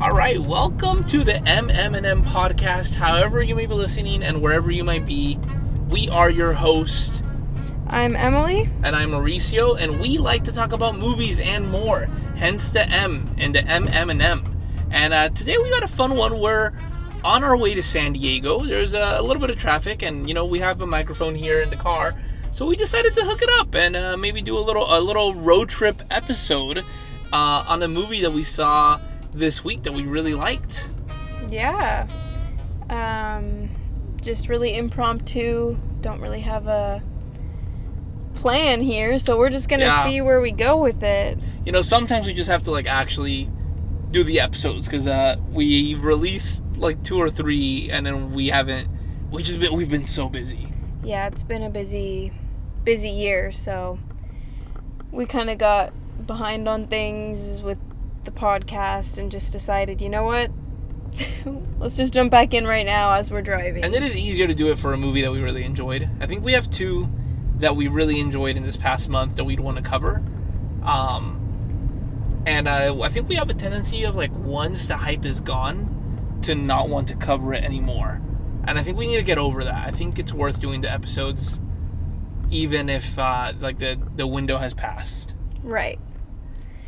All right, welcome to the M podcast. However you may be listening and wherever you might be, we are your host. I'm Emily. And I'm Mauricio, and we like to talk about movies and more, hence the M and the M. And today we got a fun one. We're on our way to San Diego. There's a little bit of traffic, and we have a microphone here in the car, so we decided to hook it up and maybe do a little road trip episode on a movie that we saw this week that we really liked. Yeah. Just really impromptu. Don't really have a plan here, so we're just gonna see where we go with it. Sometimes we just have to actually do the episodes because we released 2 or 3 and then we've been so busy. Yeah, it's been a busy year, so we kind of got behind on things with the podcast and just decided, you know what? Let's just jump back in right now as we're driving. And it is easier to do it for a movie that we really enjoyed. I think we have 2 that we really enjoyed in this past month that we'd want to cover. And I think we have a tendency of once the hype is gone to not want to cover it anymore. And I think we need to get over that. I think it's worth doing the episodes even if the window has passed. Right.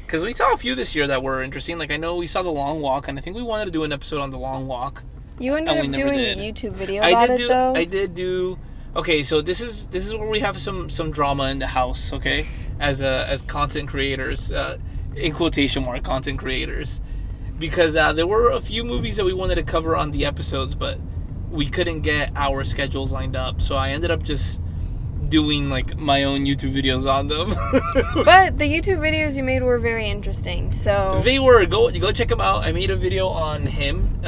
Because we saw a few this year that were interesting. I know we saw The Long Walk, and I think we wanted to do an episode on The Long Walk. You ended up doing a YouTube video about it, though. I did do. Okay, so this is where we have some drama in the house. Okay, as content creators, in quotation mark, content creators, because there were a few movies that we wanted to cover on the episodes, but we couldn't get our schedules lined up. So I ended up just doing my own YouTube videos on them. But the YouTube videos you made were very interesting. So they were. Go check them out. I made a video on him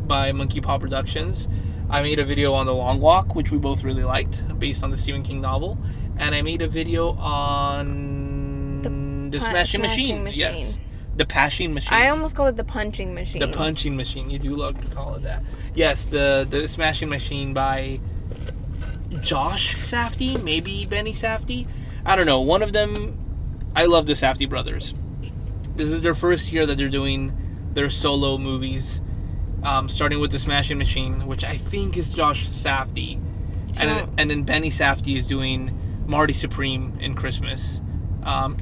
by Monkey Paw Productions. I made a video on The Long Walk, which we both really liked, based on the Stephen King novel. And I made a video on the Smashing Machine. Yes. The Pashing Machine. I almost call it the Punching Machine. The Punching Machine. You do love to call it that. Yes, the Smashing Machine by Josh Safdie, maybe Benny Safdie. I don't know. One of them. I love the Safdie brothers. This is their first year that they're doing their solo movies, starting with the Smashing Machine, which I think is Josh Safdie, and then Benny Safdie is doing Marty Supreme in Christmas.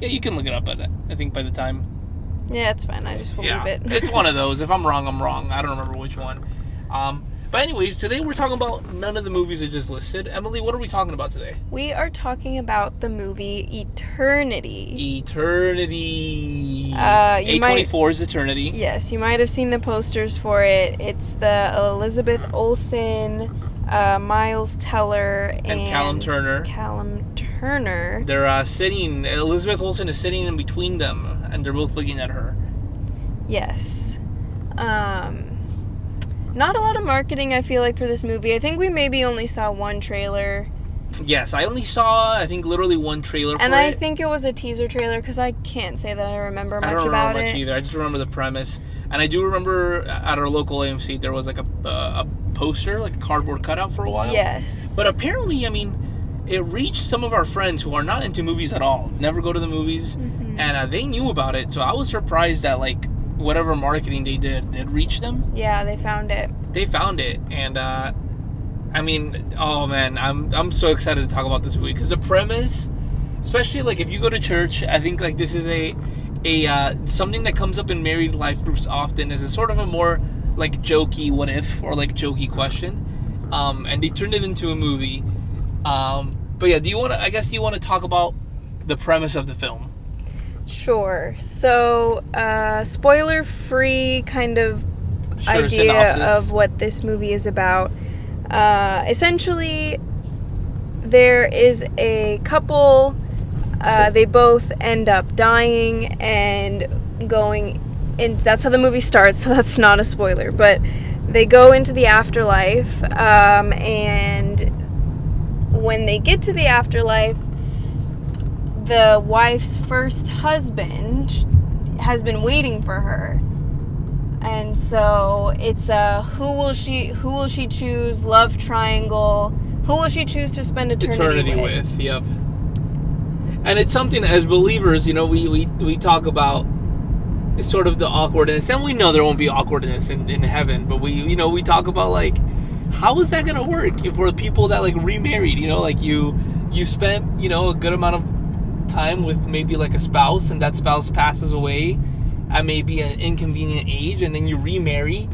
You can look it up, but I think by the time. Yeah, it's fine. I just believe it. It's one of those. If I'm wrong, I'm wrong. I don't remember which one. But anyways, today we're talking about none of the movies I just listed. Emily, what are we talking about today? We are talking about the movie Eternity. A24's Eternity. Yes, you might have seen the posters for it. It's the Elizabeth Olsen, Miles Teller, and Callum Turner. They're sitting. Elizabeth Olsen is sitting in between them, and they're both looking at her. Yes. Not a lot of marketing, I feel like, for this movie. I think we maybe only saw one trailer. Yes, I only saw, I think, literally one trailer for it. And I think it was a teaser trailer, because I can't say that I remember much about it. I don't remember much either. I just remember the premise. And I do remember at our local AMC, there was a poster, a cardboard cutout for a while. Yes. But apparently, it reached some of our friends who are not into movies at all, never go to the movies, and they knew about it. So I was surprised that, whatever marketing they did reach them. Yeah, they found it. And oh man, I'm so excited to talk about this movie because the premise, especially if you go to church, I think this is a something that comes up in married life groups often is a sort of a more jokey what if or jokey question, and they turned it into a movie. But yeah, do you want to talk about the premise of the film? Sure. So, spoiler-free kind of idea synopsis of what this movie is about. Essentially, there is a couple. They both end up dying and going in. That's how the movie starts, so that's not a spoiler. But they go into the afterlife, and when they get to the afterlife, the wife's first husband has been waiting for her. And so it's a who will she choose love triangle. Who will she choose to spend eternity with? And it's something as believers, we talk about sort of the awkwardness, and we know there won't be awkwardness in heaven, but we talk about like, how is that gonna work for people that like remarried? Like you spent a good amount of time with maybe like a spouse, and that spouse passes away at maybe an inconvenient age, and then you remarry,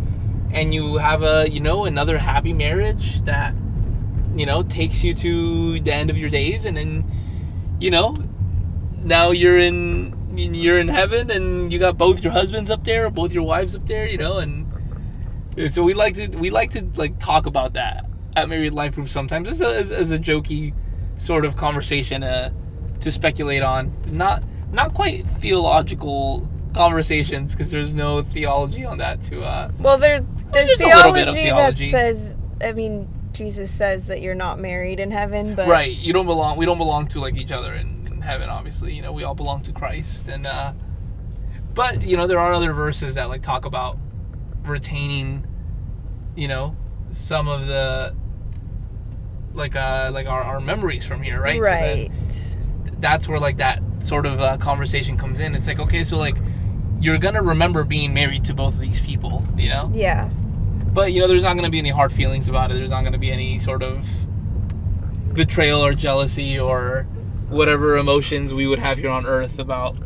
and you have another happy marriage that takes you to the end of your days, and then now you're in heaven, and you got both your husbands up there or both your wives up there, and so we like to like talk about that at Married Life Group sometimes as a jokey sort of conversation to speculate on, not quite theological conversations, because there's no theology on that well, there's a little bit of theology that says, Jesus says that you're not married in heaven, but right, we don't belong to like each other in heaven, obviously. We all belong to Christ, and but there are other verses that like talk about retaining some of the like our memories from here, right? Right. So that's where like that sort of conversation comes in. It's like, okay, so like you're gonna remember being married to both of these people, yeah, but there's not gonna be any hard feelings about it. There's not gonna be any sort of betrayal or jealousy or whatever emotions we would have here on earth about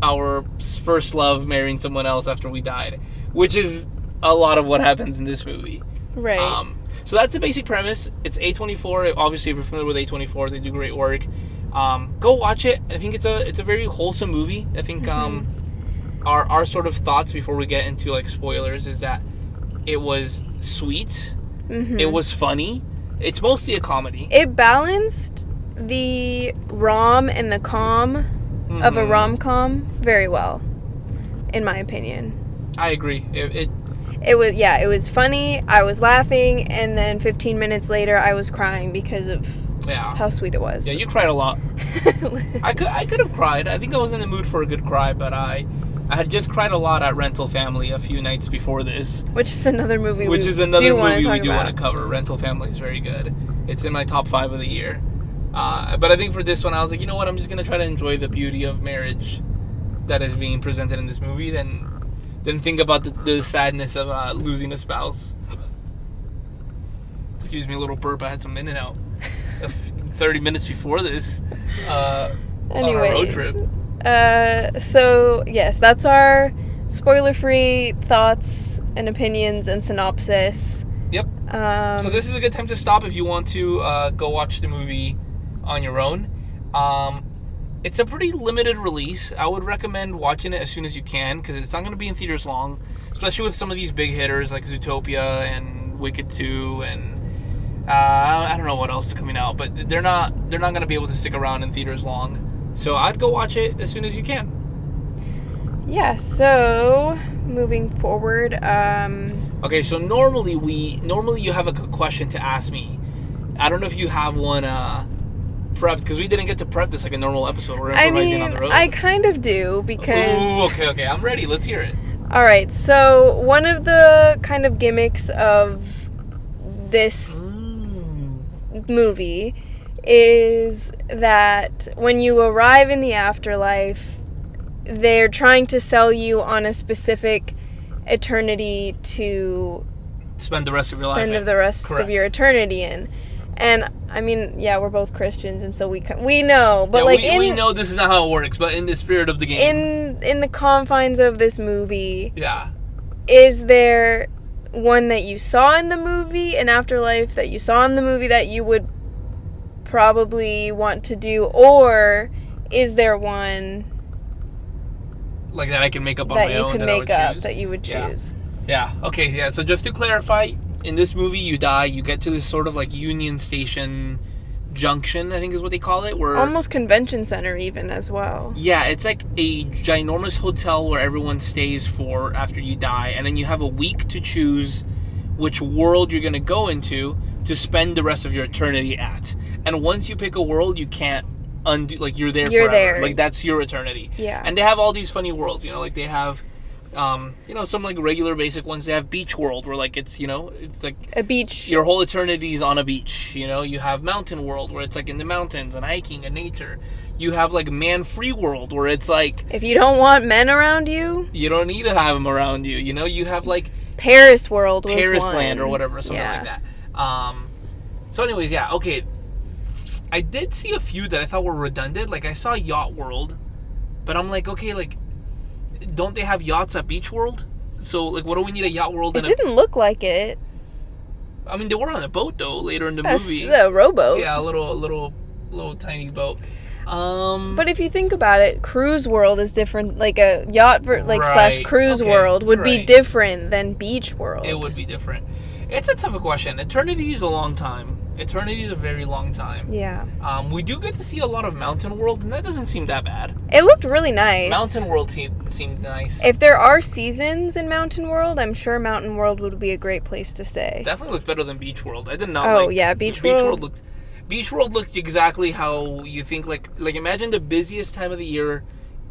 our first love marrying someone else after we died, which is a lot of what happens in this movie. right. So that's the basic premise. It's A24. Obviously, if you're familiar with A24, they do great work. Go watch it. I think it's a very wholesome movie. I think our sort of thoughts before we get into like spoilers is that it was sweet. It was funny. It's mostly a comedy. It balanced the rom and the com of a rom-com very well, in my opinion. I agree. It was funny. I was laughing, and then 15 minutes later, I was crying because of how sweet it was. Yeah, you cried a lot. I could have cried. I think I was in the mood for a good cry, but I had just cried a lot at Rental Family a few nights before this. Which is another movie we do want to about. cover. Rental Family is very good. It's in my top 5 of the year. But I think for this one, I was like, you know what? I'm just going to try to enjoy the beauty of marriage that is being presented in this movie, then think about the sadness of losing a spouse. Excuse me, a little burp. I had some In-N-Out 30 minutes before this on our road trip. So, yes, that's our spoiler-free thoughts and opinions and synopsis. Yep. So this is a good time to stop if you want to go watch the movie on your own. It's a pretty limited release. I would recommend watching it as soon as you can, because it's not going to be in theaters long, especially with some of these big hitters like Zootopia and Wicked 2 and I don't know what else is coming out, but they're not going to be able to stick around in theaters long. So I'd go watch it as soon as you can. Yeah, so moving forward, okay, so normally you have a question to ask me. I don't know if you have one prepped, because we didn't get to prep this like a normal episode. We're improvising on the road. I kind of do, because... Ooh, okay, I'm ready. Let's hear it. All right, so one of the kind of gimmicks of this movie is that when you arrive in the afterlife, they're trying to sell you on a specific eternity to spend the rest of your life spend the rest of your eternity in. And I mean, yeah, we're both Christians, and so we know, but we know this is not how it works. But in the spirit of the game, in the confines of this movie, yeah, is there one that you saw in the movie, an afterlife that you saw in the movie that you would probably want to do, or is there one like that I can make up on my own that you would choose? Yeah. Okay. Yeah. So just to clarify, in this movie, you die. You get to this sort of like Union Station Junction, I think is what they call it. Where almost convention center even as well. Yeah, it's like a ginormous hotel where everyone stays for after you die, and then you have a week to choose which world you're going to go into to spend the rest of your eternity at. And once you pick a world, you can't undo, like you're there forever. Like that's your eternity. Yeah. And they have all these funny worlds, like they have Some like regular basic ones. They have Beach World, where like it's like A beach. your whole eternity is on a beach. You have Mountain World, where it's like in the mountains and hiking and nature. You have like Man Free World, where it's like If you don't want men around you, you don't need to have them around you. You have like Paris World was Paris one. Land or whatever, something like that. So anyways, yeah, okay. I did see a few that I thought were redundant. Like I saw Yacht World, but I'm like, okay, like don't they have yachts at Beach World? So like, what do we need a Yacht World? It didn't look like it. I mean, they were on a boat though later in the movie. The rowboat. Yeah, a little tiny boat. But if you think about it, Cruise World is different. Like a yacht, slash Cruise okay, World would be right. different than Beach World. It would be different. It's a tough question. Eternity is a long time. Eternity is a very long time. Yeah. We do get to see a lot of Mountain World, and that doesn't seem that bad. It looked really nice. Mountain World seemed nice. If there are seasons in Mountain World, I'm sure Mountain World would be a great place to stay. Definitely looked better than Beach World. I did not Oh, like... yeah, Beach World. Beach World looked exactly how you think, like imagine the busiest time of the year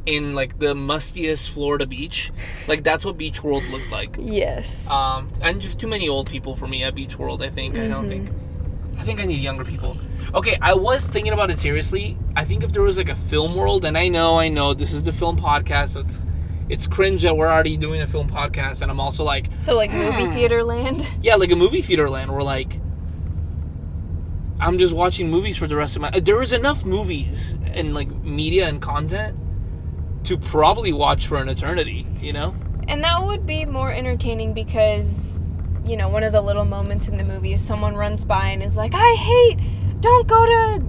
in, like, the mustiest Florida beach. Like, that's what Beach World looked like. Yes. And just too many old people for me at Beach World, I think. Mm-hmm. I think I need younger people. Okay, I was thinking about it seriously. I think if there was, like, a film world, and I know, this is the film podcast, so it's cringe that we're already doing a film podcast, and I'm also like... So, like, movie theater land? Yeah, like a movie theater land where, like... I'm just watching movies for the rest of my... There is enough movies and, like, media and content to probably watch for an eternity, And that would be more entertaining because, one of the little moments in the movie is someone runs by and is like, don't go to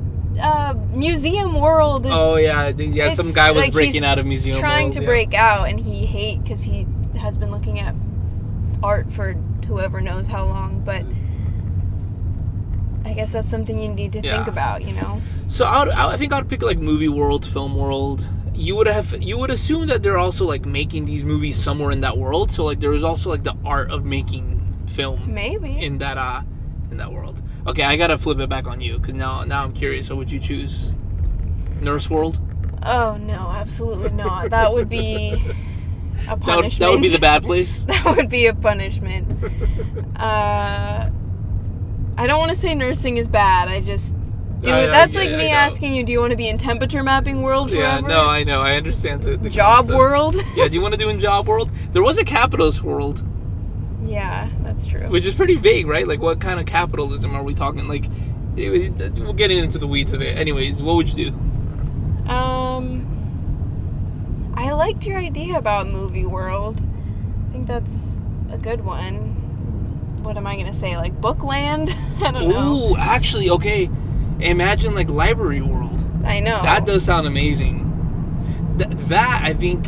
Museum World. Some guy was like breaking out of Museum World. Trying to break out, and because he has been looking at art for whoever knows how long, but... I guess that's something you need to think about, So I think I'd pick like movie world, film world. You would assume that they're also like making these movies somewhere in that world. So like there is also like the art of making film, maybe in that world. Okay, I gotta flip it back on you because now I'm curious. What would you choose? Nurse World? Oh no, absolutely not. That would be a punishment. That would be the bad place. That would be a punishment. I don't want to say nursing is bad. I just do it. That's like me asking you, do you want to be in temperature mapping world forever? Yeah, no, I know. I understand the job concept. World? Yeah, do you want to do in job world? There was a capitalist world. Yeah, that's true. Which is pretty vague, right? Like, what kind of capitalism are we talking? Like, we'll get into the weeds of it. Anyways, what would you do? I liked your idea about movie world. I think that's a good one. What am I going to say? Like Bookland? I don't know. Ooh, actually, okay. Imagine like Library World. I know. That does sound amazing. That, I think,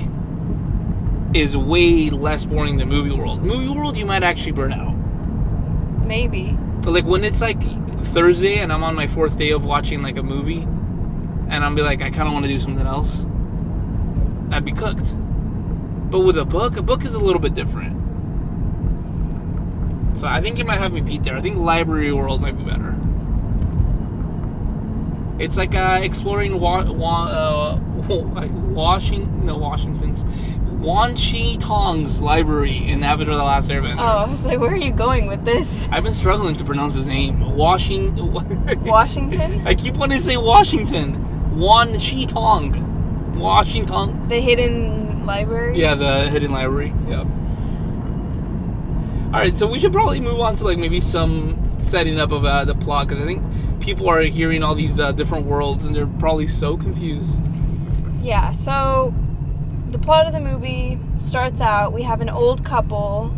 is way less boring than Movie World. Movie World, you might actually burn out. Maybe. But like when it's like Thursday and I'm on my 4th day of watching like a movie and I'm be like, I kind of want to do something else, I'd be cooked. But with a book is a little bit different. So I think you might have me beat there. I think Library World might be better. It's like exploring Washington's Wan Shi Tong's library in Avatar: The Last Airbender. Oh, I was like, where are you going with this? I've been struggling to pronounce his name. Washington? I keep wanting to say Washington. Wan Shi Tong. Washington. The hidden library? Yeah, the hidden library. Yep. Alright, so we should probably move on to like maybe some setting up of the plot, because I think people are hearing all these different worlds and they're probably so confused. Yeah, so the plot of the movie starts out, we have an old couple,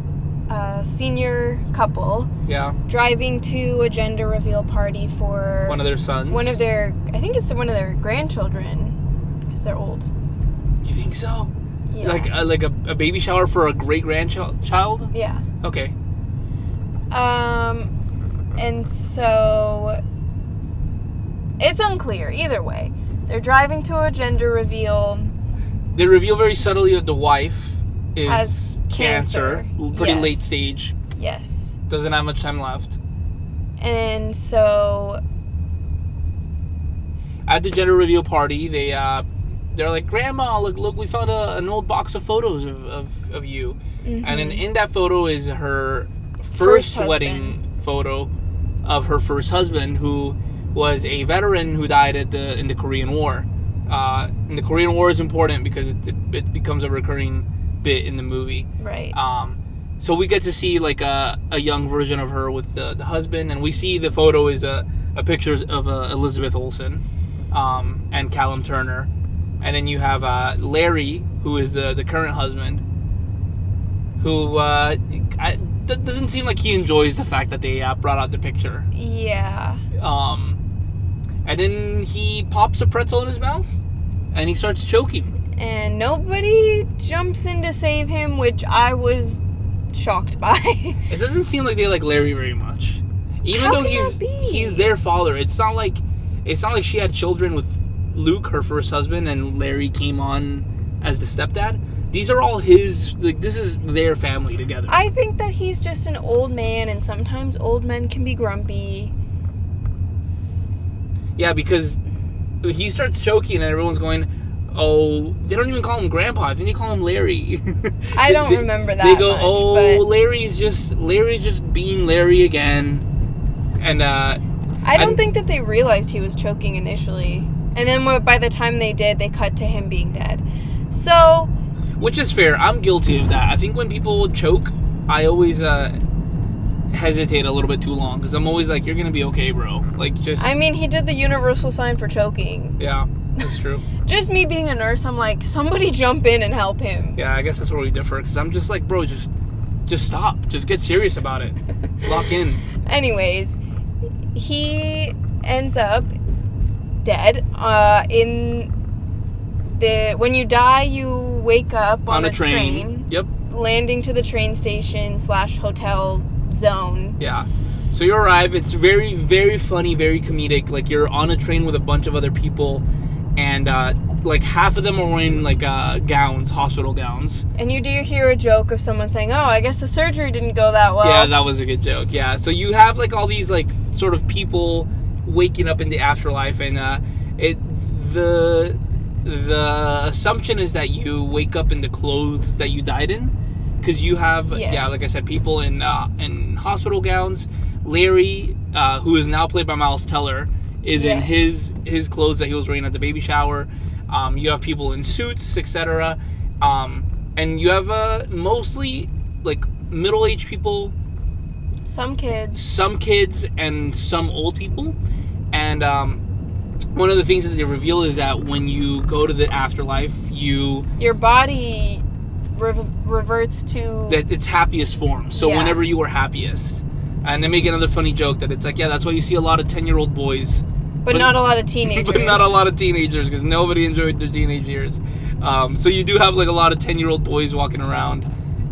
senior couple, driving to a gender reveal party for one of their sons. I think it's one of their grandchildren, because they're old. You think so? Yeah. Like a baby shower for a great grandchild? Yeah. Okay. And so it's unclear either way. They're driving to a gender reveal. They reveal very subtly that the wife has cancer. Pretty late stage. Yes. Doesn't have much time left. And so at the gender reveal party, they they're like, Grandma, look, we found an old box of photos of you. Mm-hmm. And then in that photo is her first wedding photo of her first husband, who was a veteran who died in the Korean War. And the Korean War is important because it becomes a recurring bit in the movie. Right. So we get to see like a young version of her with the husband, and we see the photo is a picture of Elizabeth Olson and Callum Turner. And then you have Larry, who is the current husband, who doesn't seem like he enjoys the fact that they brought out the picture. Yeah. And then he pops a pretzel in his mouth, and he starts choking. And nobody jumps in to save him, which I was shocked by. It doesn't seem like they like Larry very much, even though he's their father. It's not like she had children with Luke, her first husband, and Larry came on as the stepdad. These are all his, like, this is their family together. I think that he's just an old man, and sometimes old men can be grumpy. Yeah, because he starts choking and everyone's going, oh, they don't even call him Grandpa. I think they call him Larry. I don't remember that. They go, much, oh, but Larry's just being Larry again. And I don't think that they realized he was choking initially. And then by the time they did, they cut to him being dead. So, which is fair. I'm guilty of that. I think when people choke, I always hesitate a little bit too long, because I'm always like, you're gonna be okay, bro. Like, just... I mean, he did the universal sign for choking. Yeah, that's true. Just me being a nurse, I'm like, somebody jump in and help him. Yeah, I guess that's where we differ, because I'm just like, bro, just stop. Just get serious about it. Lock in. Anyways, he ends up dead. When you die, you wake up on a train. Yep. Landing to the train station / hotel zone. Yeah. So you arrive. It's very, very funny, very comedic. Like, you're on a train with a bunch of other people, and like half of them are wearing like gowns, hospital gowns. And you do hear a joke of someone saying, "Oh, I guess the surgery didn't go that well." Yeah, that was a good joke. Yeah. So you have like all these like sort of people waking up in the afterlife, and the assumption is that you wake up in the clothes that you died in, because you have like I said, people in hospital gowns. Larry, who is now played by Miles Teller, is in his clothes that he was wearing at the baby shower. You have people in suits, etc. And you have mostly like middle-aged people, some kids, and some old people. And one of the things that they reveal is that when you go to the afterlife, your body reverts to its happiest form. So whenever you were happiest. And they make another funny joke that it's like, yeah, that's why you see a lot of 10-year-old boys. But not a lot of teenagers. But not a lot of teenagers, because nobody enjoyed their teenage years. So you do have like a lot of 10-year-old boys walking around.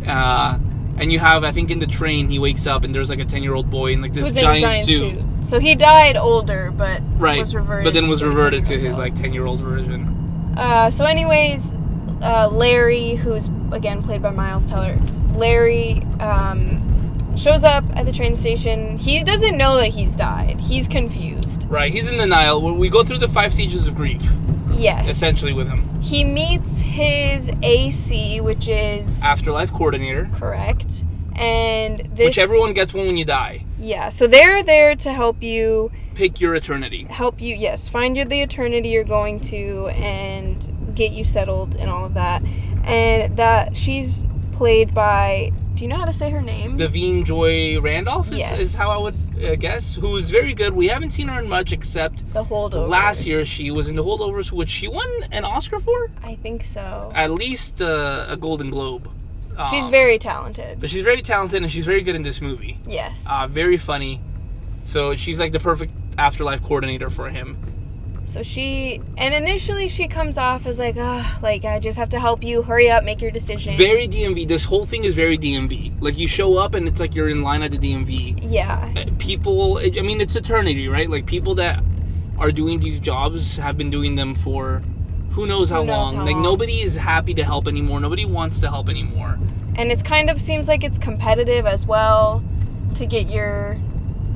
And you have, I think in the train, he wakes up and there's like a 10-year-old boy in like this giant suit. So he died older, but was reverted. But then was reverted to his like 10-year-old version. So anyways, Larry, who's again played by Miles Teller, Larry shows up at the train station. He doesn't know that he's died. He's confused. Right, he's in denial. We go through the 5 stages of grief. Yes. Essentially with him. He meets his AC, which is... Afterlife coordinator. Correct. And this... Which everyone gets one when you die. Yeah, so they're there to help you... Pick your eternity. Help you, yes. Find the eternity you're going to and get you settled and all of that. And that she's played by... Do you know how to say her name? Davine Joy Randolph is how I would guess. Who is very good. We haven't seen her in much except The Holdovers. Last year she was in The Holdovers, which she won an Oscar for? I think so. At least a Golden Globe. She's very talented. But she's very talented and she's very good in this movie. Yes. Very funny. So she's like the perfect afterlife coordinator for him. So initially she comes off as like, I just have to help you, hurry up, make your decision. Very DMV. This whole thing is very DMV. Like, you show up and it's like you're in line at the DMV. Yeah. People, I mean, it's eternity, right? Like, people that are doing these jobs have been doing them for who knows how long. Like, nobody is happy to help anymore. Nobody wants to help anymore. And it's kind of seems like it's competitive as well to get your...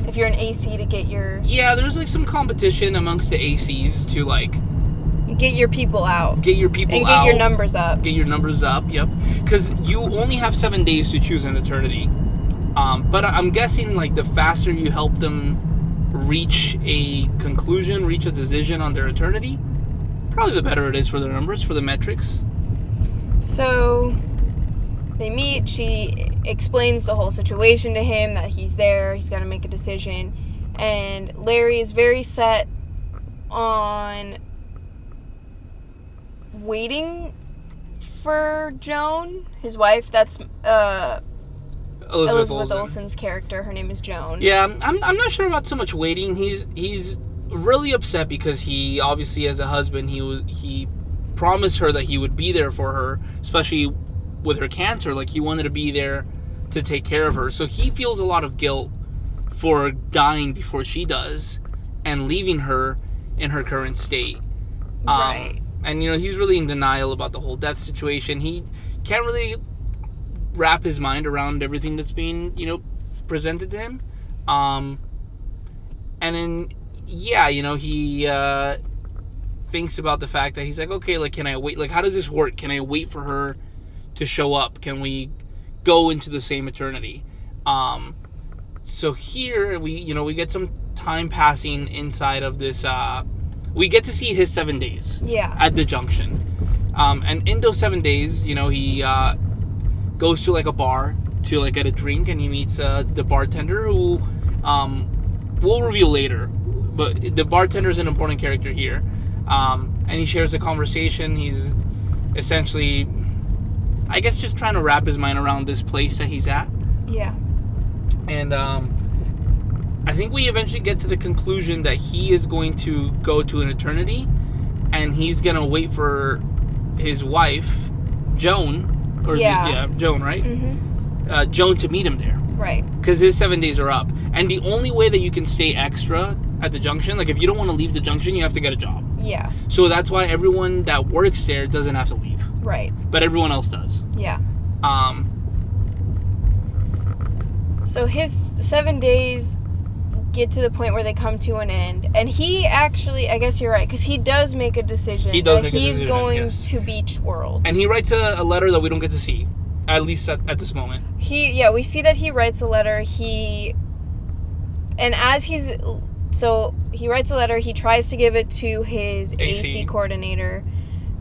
If you're an AC, to get your... Yeah, there's like some competition amongst the ACs to like get your people out. Get your people and out. get your numbers up. Get your numbers up, yep. Because you only have 7 days to choose an eternity. But I'm guessing, like, the faster you help them reach a conclusion, reach a decision on their eternity, probably the better it is for their numbers, for the metrics. So they meet. She explains the whole situation to him, that he's there, he's got to make a decision. And Larry is very set on waiting for Joan, his wife. That's Elizabeth Olsen's character. Her name is Joan. Yeah, I'm not sure about so much waiting. He's really upset because he obviously, as a husband, he promised her that he would be there for her, especially with her cancer. Like, he wanted to be there to take care of her. So he feels a lot of guilt for dying before she does and leaving her in her current state. Right. And, you know, he's really in denial about the whole death situation. He can't really wrap his mind around everything that's being, you know, presented to him. And then, yeah, you know, he thinks about the fact that he's like, okay, like, can I wait? Like, how does this work? Can I wait for her to show up? Can we go into the same eternity? So here we get some time passing inside of this. We get to see his 7 days. Yeah. At the junction, and in those 7 days, you know, he goes to like a bar to like get a drink, and he meets the bartender who we'll reveal later, but the bartender is an important character here, and he shares a conversation. He's essentially, I guess, just trying to wrap his mind around this place that he's at. Yeah. And I think we eventually get to the conclusion that he is going to go to an eternity, and he's going to wait for his wife, Joan, Joan, right? Mm-hmm. Joan to meet him there. Right. Because his 7 days are up. And the only way that you can stay extra at the junction, like if you don't want to leave the junction, you have to get a job. Yeah. So that's why everyone that works there doesn't have to leave. Right. But everyone else does. Yeah. So his 7 days get to the point where they come to an end, and he actually, I guess you're right, because he does make a decision. He's going to Beach World, and he writes a letter that we don't get to see, at least at this moment. We see that he writes a letter. He writes a letter. He tries to give it to his AC coordinator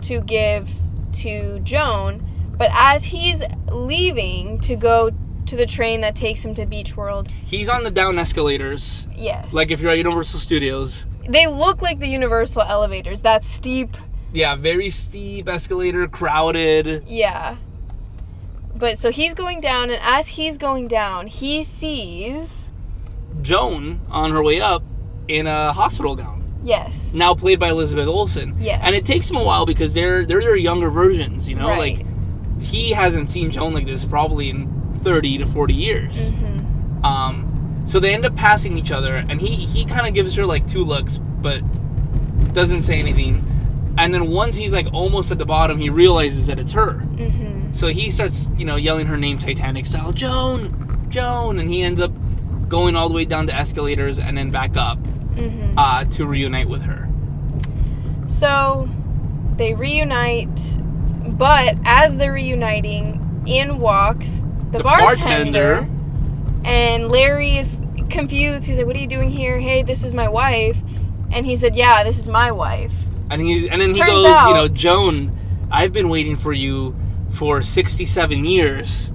to give to Joan, but as he's leaving to go to the train that takes him to Beach World, he's on the down escalators. Yes. Like if you're at Universal Studios. They look like the Universal elevators. That steep. Yeah, very steep escalator, crowded. Yeah. But so he's going down, and as he's going down, he sees Joan on her way up in a hospital gown. Yes. Now played by Elizabeth Olsen. Yes. And it takes him a while because they're their younger versions, you know? Right. Like, he hasn't seen Joan like this probably in 30 to 40 years. Mm-hmm. So they end up passing each other, and he kind of gives her like two looks, but doesn't say anything. And then once he's like almost at the bottom, he realizes that it's her. Mm-hmm. So he starts, you know, yelling her name Titanic style, Joan, Joan, and he ends up going all the way down the escalators and then back up to reunite with her. So they reunite, but as they're reuniting, in walks the bartender, and Larry is confused. He's like, "What are you doing here? Hey, this is my wife." And he said, "Yeah, this is my wife." And then he goes, you know, "Joan, I've been waiting for you for 67 years."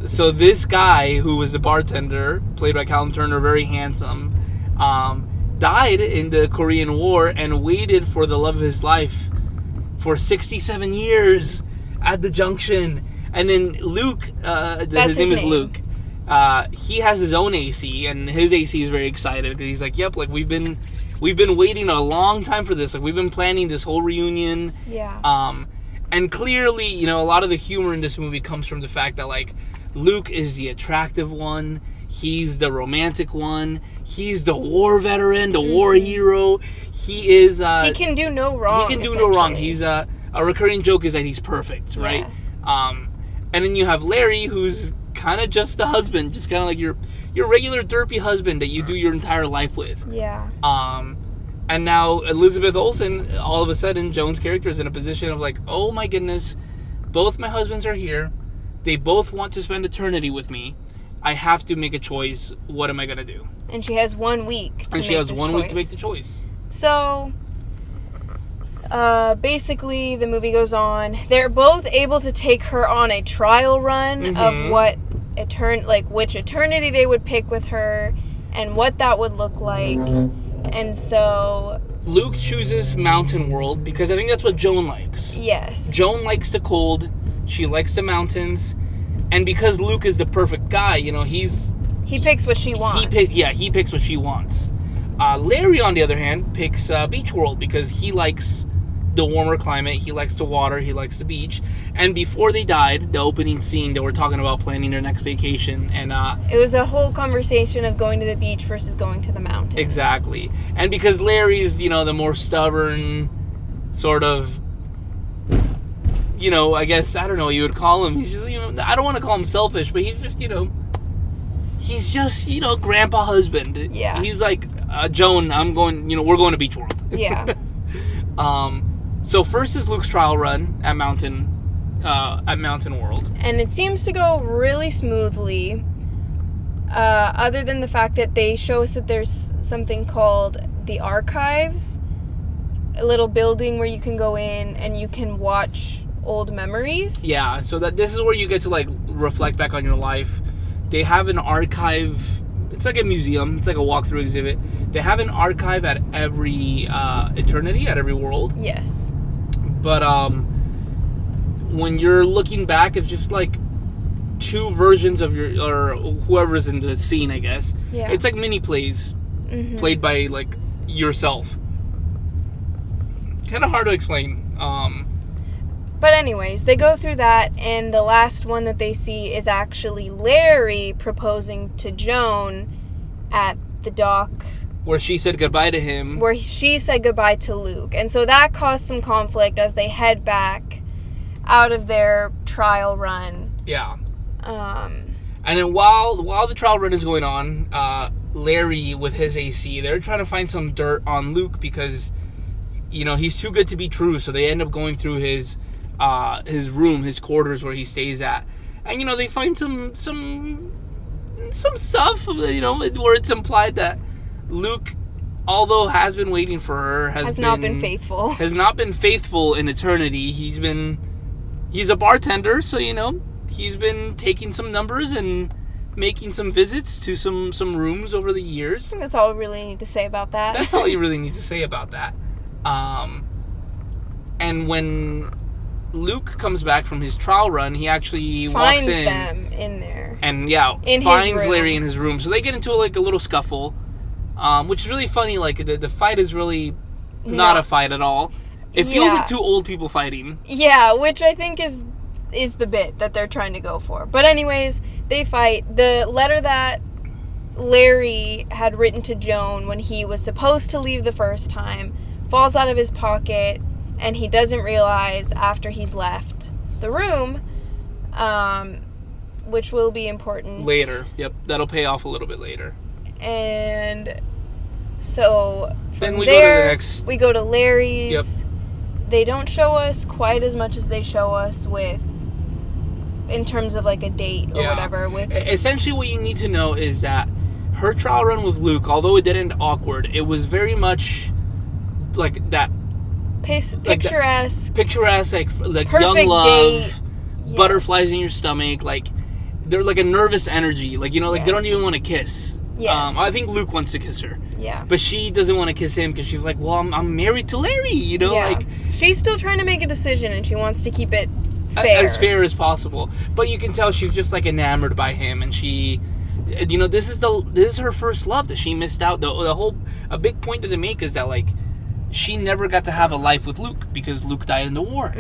So this guy who was the bartender, played by Callum Turner, very handsome, died in the Korean War and waited for the love of his life for 67 years at the junction. And then Luke, his name is Luke. He has his own AC, and his AC is very excited because he's like, "Yep, like we've been waiting a long time for this. Like we've been planning this whole reunion." Yeah. And clearly, you know, a lot of the humor in this movie comes from the fact that like Luke is the attractive one, he's the romantic one, he's the war veteran, the war hero. He is. He can do no wrong. He can do no wrong. He's a recurring joke is that he's perfect, right? Yeah. And then you have Larry, who's kind of just the husband, just kind of like your regular derpy husband that you do your entire life with. Yeah. And now Elizabeth Olsen, all of a sudden, Joan's character is in a position of like, oh my goodness, both my husbands are here. They both want to spend eternity with me. I have to make a choice. What am I going to do? And she has 1 week to And she has 1 week to make the choice. So, basically, the movie goes on. They're both able to take her on a trial run of what which eternity they would pick with her and what that would look like. And so Luke chooses Mountain World because I think that's what Joan likes. Yes. Joan likes the cold. She likes the mountains. And because Luke is the perfect guy, you know, he picks what she wants. He picks what she wants. Larry, on the other hand, picks Beach World because he likes the warmer climate. He likes the water. He likes the beach. And before they died, the opening scene, they were talking about planning their next vacation. And it was a whole conversation of going to the beach versus going to the mountains. Exactly. And because Larry's, you know, the more stubborn sort of, you know, I guess, I don't know what you would call him. He's just, you know, I don't want to call him selfish, but he's just, you know, grandpa husband. Yeah. He's like, Joan, we're going to Beach World. Yeah. So first is Luke's trial run at Mountain World. And it seems to go really smoothly, other than the fact that they show us that there's something called the Archives, a little building where you can go in and you can watch old memories. Yeah, so that this is where you get to like reflect back on your life. They have an archive. It's like a museum. It's like a walkthrough exhibit. They have an archive at every eternity, at every world. Yes. But when you're looking back, it's just like two versions of or whoever's in the scene, I guess. Yeah. It's like mini plays played by like yourself. Kind of hard to explain. But anyways, they go through that, and the last one that they see is actually Larry proposing to Joan at the dock. Where she said goodbye to him. Where she said goodbye to Luke. And so that caused some conflict as they head back out of their trial run. Yeah. And then while the trial run is going on, Larry with his AC, they're trying to find some dirt on Luke because, you know, he's too good to be true. So they end up going through his room, his quarters where he stays at, and you know they find some stuff, you know, where it's implied that Luke, although has been waiting for her, has not been faithful. Has not been faithful in eternity. He's a bartender, so you know he's been taking some numbers and making some visits to some rooms over the years. I think that's all we really need to say about that. That's all you really need to say about that. And when Luke comes back from his trial run, he actually finds walks in them in there, and finds Larry in his room. So they get into like a little scuffle, which is really funny. Like the fight is really not a fight at all. It feels like two old people fighting. Yeah, which I think is the bit that they're trying to go for. But anyways, they fight. The letter that Larry had written to Joan when he was supposed to leave the first time falls out of his pocket. And he doesn't realize after he's left the room, which will be important. Later. Yep. That'll pay off a little bit later. And so then we go to the next... We go to Larry's. Yep. They don't show us quite as much as they show us in terms of like a date or whatever. Essentially what you need to know is that her trial run with Luke, although it didn't end awkward, it was very much like that... Picturesque, like young love, date. Butterflies in your stomach, like they're like a nervous energy, like you know, like they don't even want to kiss. Yes. I think Luke wants to kiss her. Yeah. But she doesn't want to kiss him because she's like, well, I'm married to Larry, you know, like she's still trying to make a decision and she wants to keep it fair. As fair as possible. But you can tell she's just like enamored by him, and she, you know, this is her first love that she missed out. A big point that they make is that like, she never got to have a life with Luke because Luke died in the war.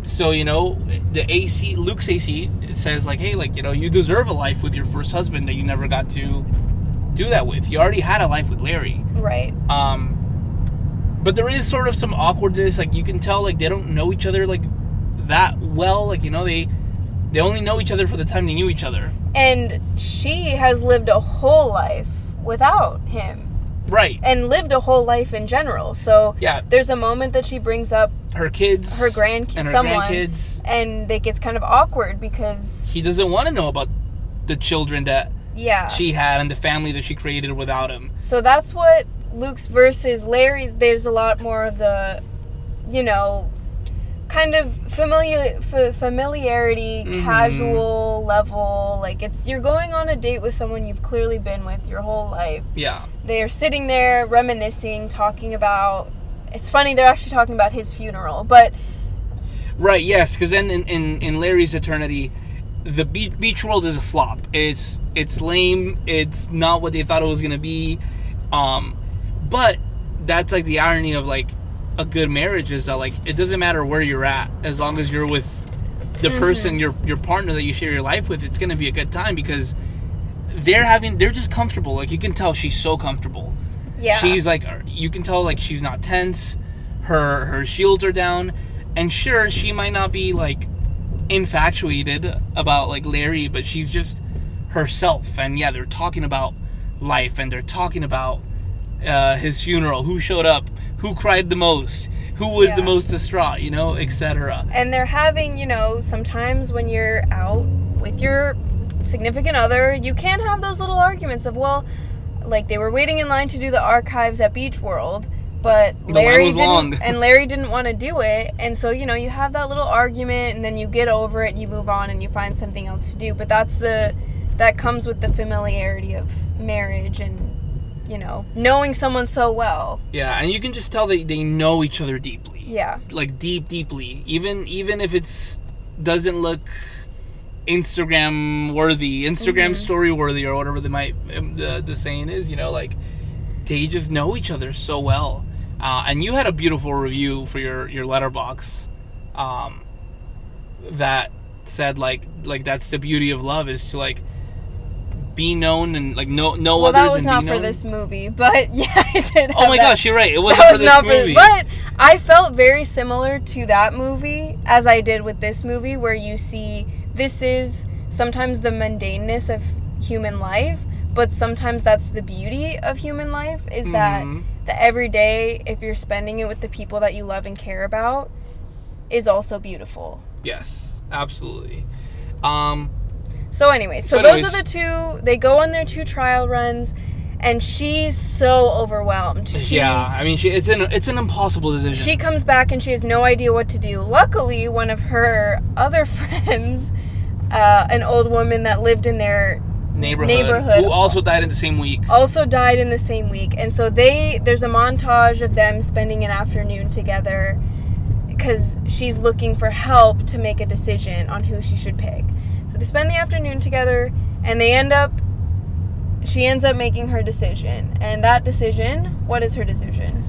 So, you know, Luke's AC says like, hey, like, you know, you deserve a life with your first husband that you never got to do that with. You already had a life with Larry. Right. But there is sort of some awkwardness. Like, you can tell, like, they don't know each other, like, that well. Like, you know, they only know each other for the time they knew each other. And she has lived a whole life without him. Right. And lived a whole life in general. So yeah, there's a moment that she brings up her kids, her grandkids, and her someone, grandkids, and it gets kind of awkward because he doesn't want to know about the children that she had and the family that she created without him. So that's what Luke's versus Larry's. There's a lot more of the, you know, kind of familiarity, casual level. Like, you're going on a date with someone you've clearly been with your whole life. Yeah. They're sitting there reminiscing, talking about. It's funny, they're actually talking about his funeral, but. Right. Yes, because then in Larry's Eternity, the beach world is a flop. It's lame. It's not what they thought it was gonna be. But that's like the irony of like a good marriage is that like it doesn't matter where you're at, as long as you're with the person, your partner that you share your life with, it's gonna be a good time because they're just comfortable. Like, you can tell she's so comfortable. Yeah. She's like, you can tell like she's not tense. Her shields are down, and sure, she might not be like infatuated about like Larry, but she's just herself. And yeah, they're talking about life, and they're talking about his funeral, who showed up, who cried the most, who was the most distraught, you know, etc. And they're having, you know, sometimes when you're out with your significant other, you can have those little arguments of, well, like they were waiting in line to do the archives at Beach World, but Larry didn't want to do it, and so, you know, you have that little argument, and then you get over it, you move on, and you find something else to do. But that comes with the familiarity of marriage and, you know, knowing someone so well. Yeah, and you can just tell they know each other deeply. Yeah. Like, deeply. Even if it's doesn't look Instagram worthy, Instagram story worthy, or whatever the saying is, you know, like, they just know each other so well. And you had a beautiful review for your letterbox that said like that's the beauty of love, is to like be known and like know others and be known. Well, that was not for this movie, but yeah, I did. Oh my gosh, you're right. It wasn't for this movie. But I felt very similar to that movie as I did with this movie, where you see this is sometimes the mundaneness of human life, but sometimes that's the beauty of human life, is that the everyday, if you're spending it with the people that you love and care about, is also beautiful. Yes, absolutely. So anyways, those are the two. They go on their 2 trial runs, and she's so overwhelmed. I mean, it's an impossible decision. She comes back and she has no idea what to do. Luckily, one of her other friends, an old woman that lived in their neighborhood, who also died in the same week. And so there's a montage of them spending an afternoon together because she's looking for help to make a decision on who she should pick. So they spend the afternoon together, and she ends up making her decision. And that decision, what is her decision?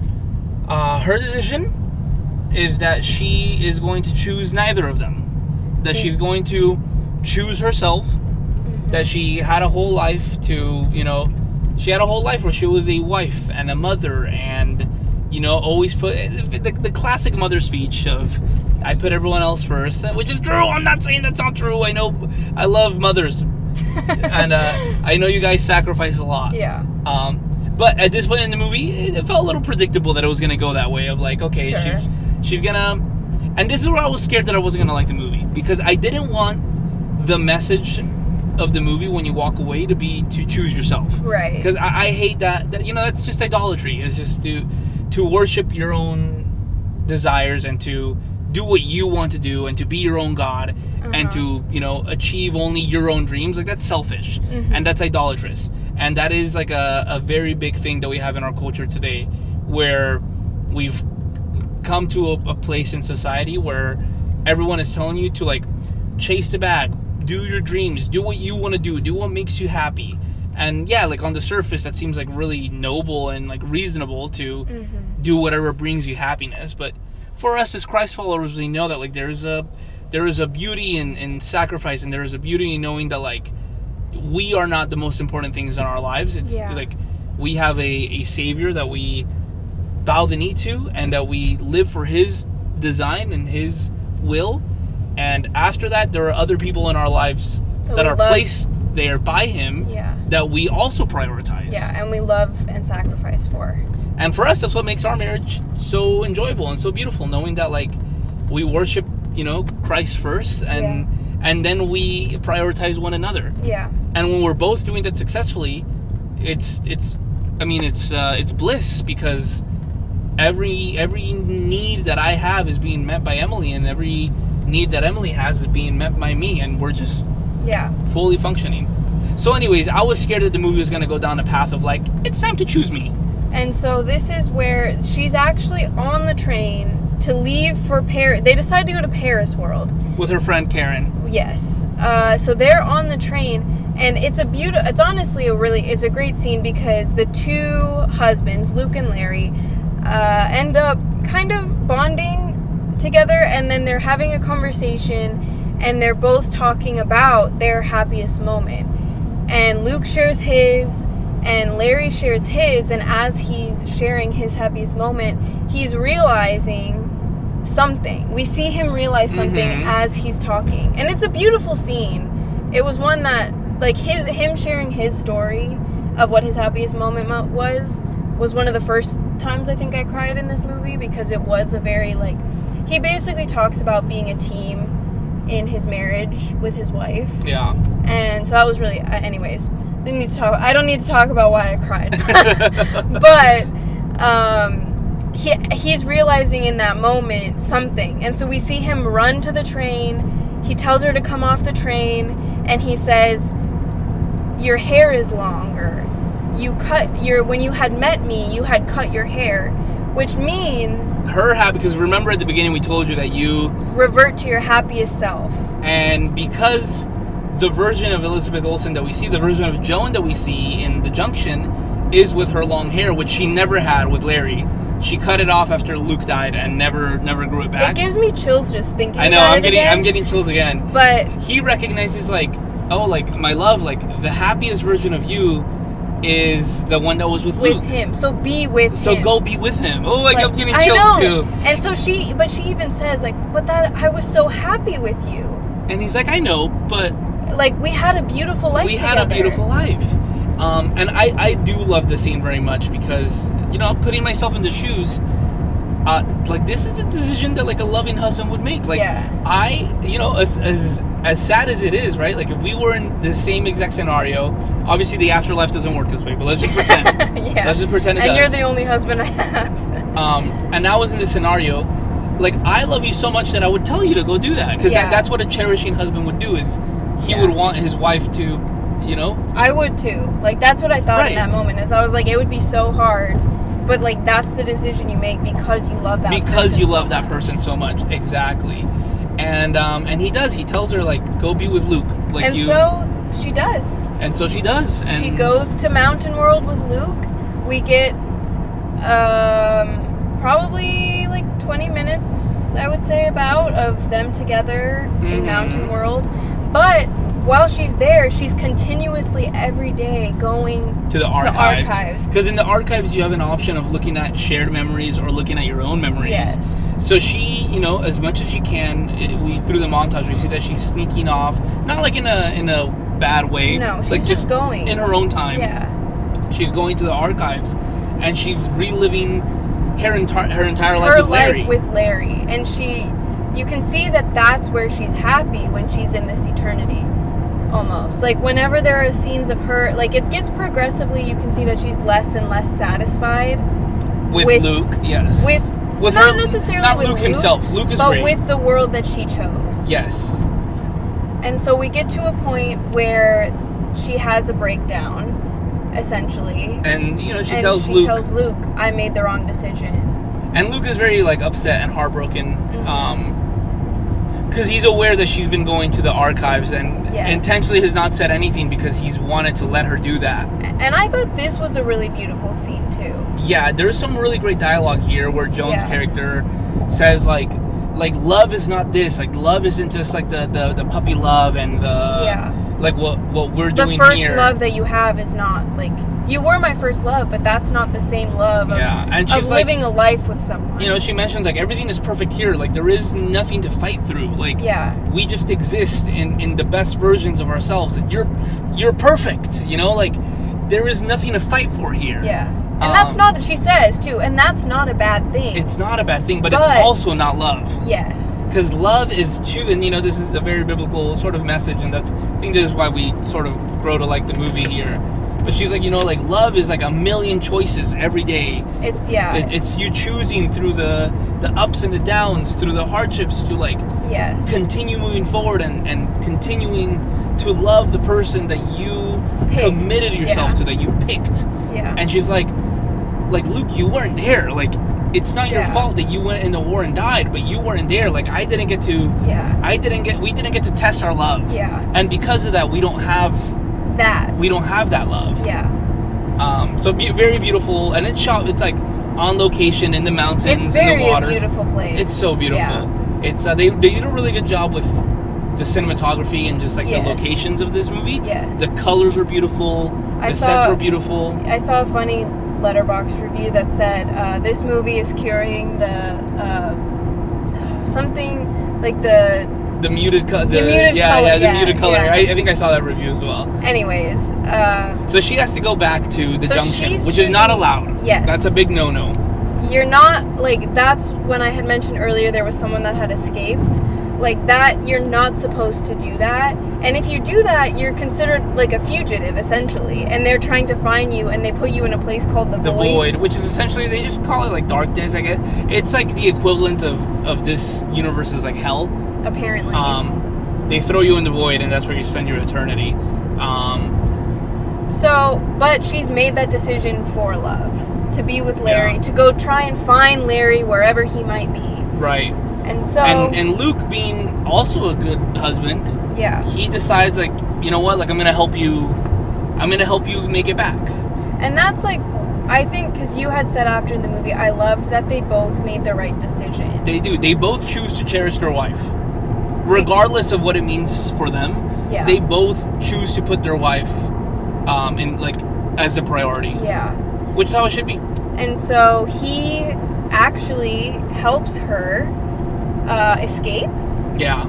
Her decision is that she is going to choose neither of them. That she's going to choose herself. That she had a whole life she had a whole life where she was a wife and a mother, and, you know, always put the classic mother speech of, I put everyone else first, which is true. I'm not saying that's not true. I know, I love mothers, and I know you guys sacrifice a lot. Yeah. But at this point in the movie, it felt a little predictable that it was gonna go that way. Of like, okay, she's gonna, and this is where I was scared that I wasn't gonna like the movie, because I didn't want the message of the movie when you walk away to be to choose yourself. Right. Because I hate that, you know, that's just idolatry. It's just to worship your own desires and to do what you want to do and to be your own God and to, you know, achieve only your own dreams. Like, that's selfish and that's idolatrous. And that is like a very big thing that we have in our culture today, where we've come to a place in society where everyone is telling you to like chase the bag, do your dreams, do what you want to do what makes you happy. And yeah, like on the surface that seems like really noble and like reasonable to do whatever brings you happiness, but for us as Christ followers, we know that like there is a beauty in sacrifice, and there is a beauty in knowing that like we are not the most important things in our lives. It's like we have a Savior that we bow the knee to, and that we live for His design and His will. And after that, there are other people in our lives that are placed there by him that we also prioritize. Yeah, and we love and sacrifice for. And for us, that's what makes our marriage so enjoyable and so beautiful, knowing that, like, we worship, Christ first, and then we prioritize one another. Yeah. And when we're both doing that successfully, it's bliss, because every need that I have is being met by Emily, and every need that Emily has is being met by me, and we're just fully functioning. So anyways, I was scared that the movie was going to go down a path of, like, it's time to choose me. And so this is where she's actually on the train to leave for Paris. They decide to go to Paris World. With her friend Karen. Yes. So they're on the train, and it's honestly it's a great scene, because the two husbands, Luke and Larry, end up kind of bonding together, and then they're having a conversation, and they're both talking about their happiest moment. And Luke shares his, and Larry shares his, and as he's sharing his happiest moment, he's realizing something. We see him realize something as he's talking, and it's a beautiful scene. It was one that, like, him sharing his story of what his happiest moment was one of the first times I think I cried in this movie, because it was a very, like, he basically talks about being a team in his marriage with his wife. Yeah. And so that was really, anyways, I don't need to talk about why I cried. But he's realizing in that moment something. And so we see him run to the train. He tells her to come off the train, and he says, "Your hair is longer. When you had met me, you had cut your hair," which means her happy, because remember at the beginning we told you that you revert to your happiest self. And because the version of Elizabeth Olsen that we see, the version of Joan that we see in The Junction, is with her long hair, which she never had with Larry. She cut it off after Luke died and never grew it back. It gives me chills just thinking about it. I know, I'm getting chills again. But he recognizes, like, oh, like, my love, like, the happiest version of you is the one that was with Luke. Him. So be with him. So go be with him. Oh, like I'm getting chills too. And so she even says, like, but that I was so happy with you. And he's like, I know, but like, we had a beautiful life together. And I do love the scene very much, because, putting myself in the shoes, like, this is a decision that, like, a loving husband would make. Like, as sad as it is, right? Like, if we were in the same exact scenario, obviously the afterlife doesn't work this way, but let's just pretend. Let's just pretend it does. And you're the only husband I have. And I was in this scenario. Like, I love you so much that I would tell you to go do that, because that's what a cherishing husband would do. Is he would want his wife to, I would too. Like, that's what I thought in that moment. Is I was like, it would be so hard, but, like, that's the decision you make because you love that. Because you love that person so much, exactly. And he does. He tells her, like, go be with Luke. Like, and so she does. And so she does. And she goes to Mountain World with Luke. We get probably like 20 minutes, I would say, about of them together in Mountain World. But while she's there, she's continuously every day going to the archives. Because in the archives, you have an option of looking at shared memories or looking at your own memories. Yes. So she, as much as she can, through the montage, we see that she's sneaking off, not like in a bad way. No, she's like just going in her own time. Yeah. She's going to the archives, and she's reliving her entire life with Larry. And you can see that that's where she's happy when she's in this eternity. Almost. Like, whenever there are scenes of her, like, it gets progressively, you can see that she's less and less satisfied. With Luke, yes. With not her, necessarily not with Luke himself. Luke is but great. With the world that she chose. Yes. And so we get to a point where she has a breakdown, essentially. And, she tells Luke, I made the wrong decision. And Luke is very, like, upset and heartbroken. Because he's aware that she's been going to the archives and intentionally has not said anything because he's wanted to let her do that. And I thought this was a really beautiful scene, too. Yeah, there's some really great dialogue here where Joan's character says, like, like love is not this. Like love isn't just like the puppy love and the like what we're doing here. The first here. love that you have is not like you were my first love, but that's not the same love and she's of living a life with someone. You know, she mentions like everything is perfect here. Like there is nothing to fight through. Like we just exist in the best versions of ourselves. And you're perfect. You know, like there is nothing to fight for here. Yeah. And that's not, she says too, and that's not a bad thing. It's not a bad thing, but it's also not love. Yes. Because love is and you know, this is a very biblical sort of message, and I think this is why we sort of grow to like the movie here. But she's like, you know, like love is like a million choices every day. It's you choosing through the ups and the downs, through the hardships to like continue moving forward and continuing to love the person that you committed yourself to, that you picked. Yeah. And she's like Luke, you weren't there. Like it's not your fault that you went in the war and died, but you weren't there. Like we didn't get to test our love. Yeah. And because of that, we don't have that love. Yeah. So very beautiful, and it's like on location in the mountains, it's very in the waters. Beautiful place. It's so beautiful. Yeah. It's they did a really good job with the cinematography and just like the locations of this movie. Yes. The colors were beautiful. The sets were beautiful. I saw a funny Letterboxd review that said this movie is curing the something like the muted color. The muted color. Yeah. I think I saw that review as well. Anyways, so she has to go back to the junction, which is not allowed. Yes, that's a big no-no. You're not like that's when I had mentioned earlier there was someone that had escaped. Like that, you're not supposed to do that. And if you do that, you're considered like a fugitive, essentially. And they're trying to find you, and they put you in a place called the Void. The Void, which is essentially, they just call it like darkness, I guess. It's like the equivalent of this universe's like hell. Apparently. They throw you in the Void, and that's where you spend your eternity. But she's made that decision for love. To be with Larry. To go try and find Larry wherever he might be. Right. And so... And Luke, being also a good husband, he decides, like, you know what, like, I'm going to help you make it back. And that's, like, I think, because you had said after in the movie, I loved that they both made the right decision. They do. They both choose to cherish their wife. Regardless of what it means for them, they both choose to put their wife in, like, as a priority. Yeah. Which is how it should be. And so he actually helps her escape. Yeah.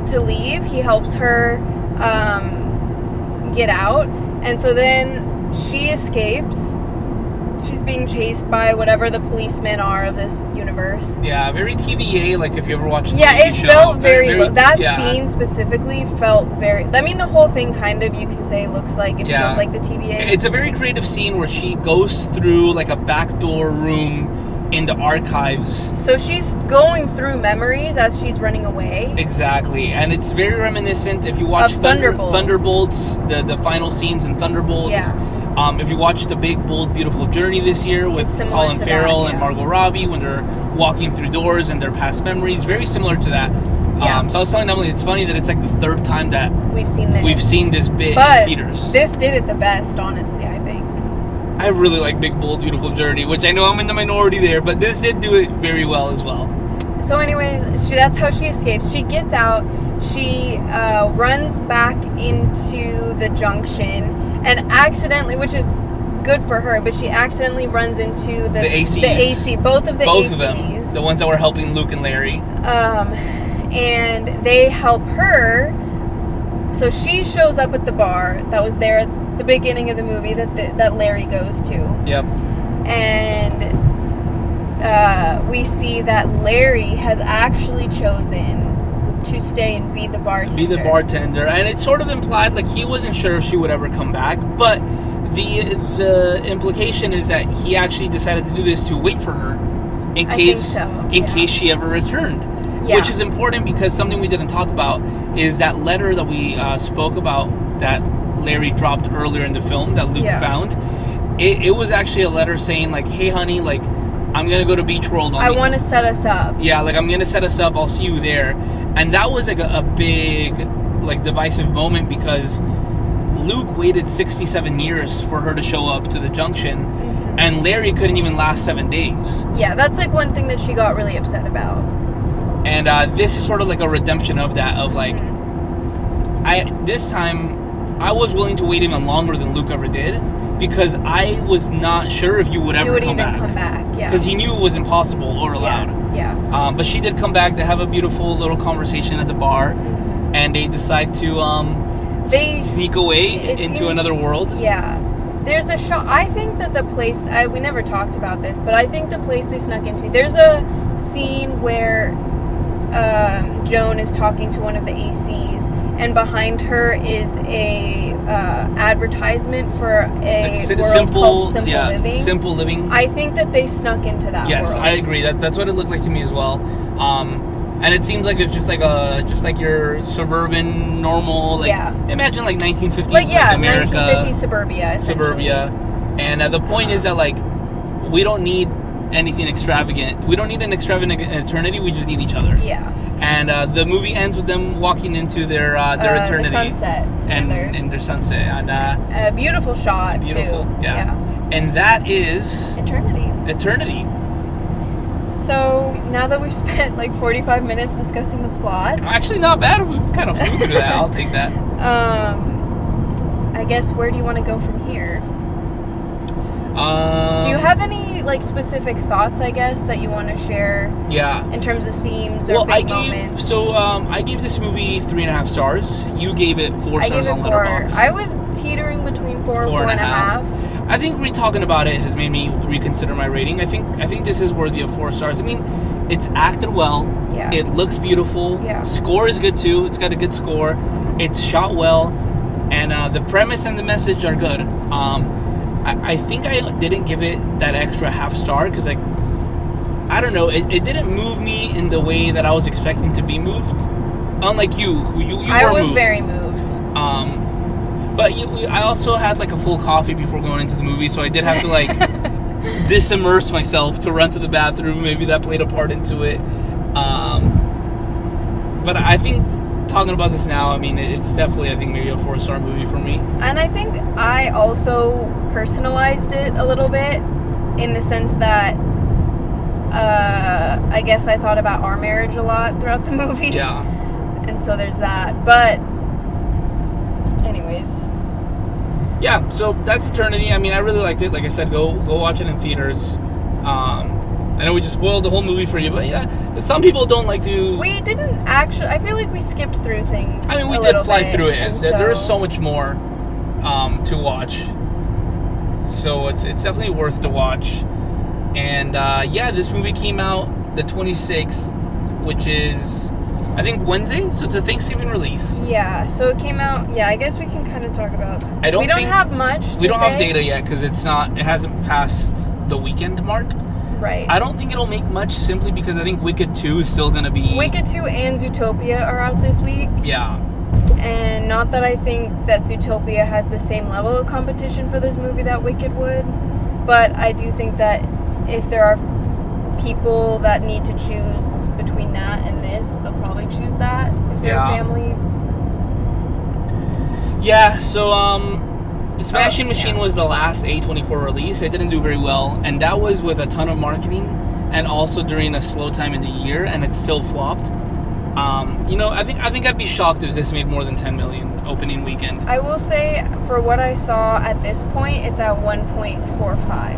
To leave. He helps her get out. And so then she escapes. She's being chased by whatever the policemen are of this universe. Yeah, very TVA, like if you ever watched the TV show. It felt very that scene specifically felt very... I mean, the whole thing kind of, you can say, looks like it feels like the TVA. It's a very creative scene where she goes through like a backdoor room in the archives. So she's going through memories as she's running away. Exactly. And it's very reminiscent if you watch Thunderbolts, the final scenes in Thunderbolts. Yeah. If you watch The Big, Bold, Beautiful Journey this year with Colin Farrell and Margot Robbie when they're walking through doors and their past memories, very similar to that. Yeah. So I was telling Emily, it's funny that it's like the third time that we've seen this bit in theaters. This did it the best, honestly, I think. I really like Big, Bold, Beautiful Journey, which I know I'm in the minority there, but this did do it very well as well. So anyways, that's how she escapes. She gets out, she runs back into the junction, and accidentally, which is good for her, but she accidentally runs into the AC, both of them, the ones that were helping Luke and Larry. And they help her. So she shows up at the bar that was there at the beginning of the movie that Larry goes to. Yep. And we see that Larry has actually chosen to stay and be the bartender. And it's sort of implied like he wasn't sure if she would ever come back, but the implication is that he actually decided to do this to wait for her in case she ever returned. Yeah. Which is important because something we didn't talk about is that letter that we spoke about that Larry dropped earlier in the film that Luke found. It was actually a letter saying like, hey honey, like I'm gonna go to Beach World. I want to set us up. Yeah, like I'm gonna set us up. I'll see you there. And that was like a big, like divisive moment because Luke waited 67 years for her to show up to the junction, and Larry couldn't even last 7 days. Yeah, that's like one thing that she got really upset about. And this is sort of like a redemption of that, of like, this time I was willing to wait even longer than Luke ever did, because I was not sure if you would ever come back. Yeah. Because he knew it was impossible or allowed. Yeah. But she did come back to have a beautiful little conversation at the bar, and they decide to sneak away into another world. Yeah. There's a shot. I think that the place. We never talked about this, but I think the place they snuck into. There's a scene where Joan is talking to one of the ACs, and behind her is a advertisement for a world called Simple Living. Simple Living. I think that they snuck into that world. Yes, I agree. That's what it looked like to me as well. And it seems like it's just like your suburban normal, like, imagine like 1950s like America, 1950s suburbia. And the point is that, like, we don't need anything extravagant. We don't need an extravagant eternity. We just need each other. Yeah. And the movie ends with them walking into their eternity, the sunset and their sunset, and a beautiful shot. Beautiful, too. Yeah. And that is eternity. So now that we've spent like 45 minutes discussing the plot, actually not bad. We kind of flew through that. I'll take that. I guess, where do you want to go from here? Do you have any like specific thoughts, I guess, that you want to share? Yeah. In terms of themes or big moments? I gave this movie 3.5 stars. You gave it 4 stars on Letterboxd. I was teetering between 4.5. I think talking about it has made me reconsider my rating. I think this is worthy of 4 stars. I mean, it's acted well. Yeah. It looks beautiful. Yeah. Score is good too. It's got a good score. It's shot well, and the premise and the message are good. I think I didn't give it that extra half star because, like, I don't know, it didn't move me in the way that I was expecting to be moved. Unlike you, who you were moved. I was very moved. But I also had like a full coffee before going into the movie, so I did have to like disimmerse myself to run to the bathroom. Maybe that played a part into it. But I think, talking about this now, I mean, it's definitely, I think, maybe a 4-star movie for me. And I think I also personalized it a little bit, in the sense that I guess I thought about our marriage a lot throughout the movie. Yeah. And so there's that. But anyways. Yeah, so that's Eternity. I mean, I really liked it. Like I said, go watch it in theaters. I know we just spoiled the whole movie for you, but yeah, some people don't like to... We didn't actually... I feel like we skipped through things. I mean, we did fly through it. There is so much more to watch. So it's definitely worth to watch. And yeah, this movie came out the 26th, which is, I think, Wednesday. So it's a Thanksgiving release. Yeah, so it came out... Yeah, I guess we can kind of talk about... We don't have much to We don't say. have data yet because it hasn't passed the weekend mark. Right. I don't think it'll make much, simply because I think Wicked 2 is still going to be... Wicked 2 and Zootopia are out this week. Yeah. And not that I think that Zootopia has the same level of competition for this movie that Wicked would, but I do think that if there are people that need to choose between that and this, they'll probably choose that if they're a family. Yeah, so, Smashing Machine was the last A24 release. It didn't do very well, and that was with a ton of marketing and also during a slow time in the year, and it still flopped. I think I'd be shocked if this made more than 10 million opening weekend. I will say, for what I saw at this point, it's at 1.45.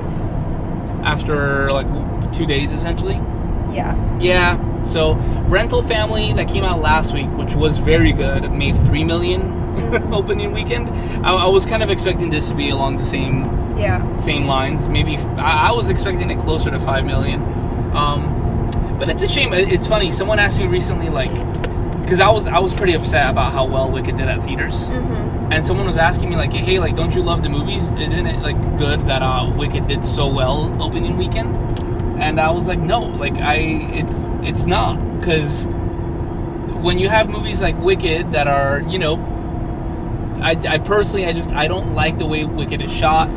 After like 2 days, essentially. Yeah. Yeah. So, Rental Family, that came out last week, which was very good, made 3 million. Opening weekend. I was kind of expecting this to be along the same lines. Maybe I was expecting it closer to 5 million. But it's a shame. It's funny. Someone asked me recently, like, because I was pretty upset about how well Wicked did at theaters, and someone was asking me, like, hey, like, don't you love the movies? Isn't it like good that Wicked did so well opening weekend? And I was like, no, like, it's not, because when you have movies like Wicked that are, I personally, I don't like the way Wicked is shot.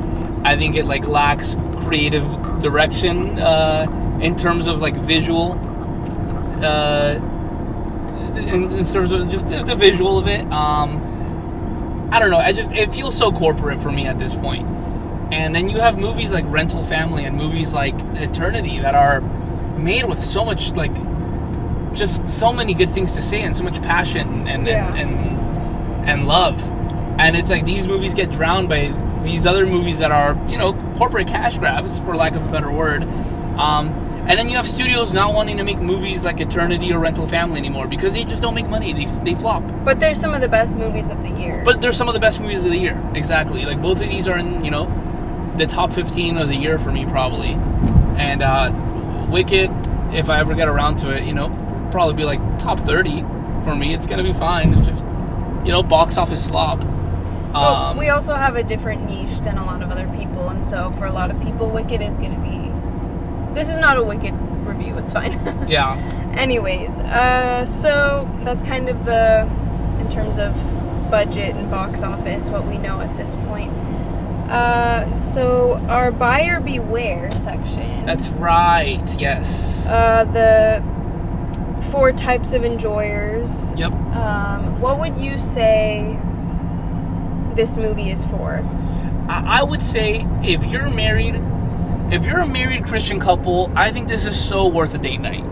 I think it like lacks creative direction in terms of like visual, in terms of just the visual of it. I don't know. It feels so corporate for me at this point. And then you have movies like Rental Family and movies like Eternity that are made with so much like just so many good things to say and so much passion and love. And it's like these movies get drowned by these other movies that are, corporate cash grabs, for lack of a better word. And then you have studios not wanting to make movies like Eternity or Rental Family anymore because they just don't make money. They flop. But they're some of the best movies of the year. Exactly. Like, both of these are in, the top 15 of the year for me, probably. And Wicked, if I ever get around to it, probably be like top 30 for me. It's going to be fine. It's just, box office slop. But we also have a different niche than a lot of other people. And so for a lot of people, Wicked is going to be... This is not a Wicked review. It's fine. Yeah. Anyways, so that's kind of in terms of budget and box office, what we know at this point. So our buyer beware section. That's right. Yes. The 4 types of enjoyers. Yep. What would you say this movie is for? I would say if you're a married Christian couple, I think this is so worth a date night.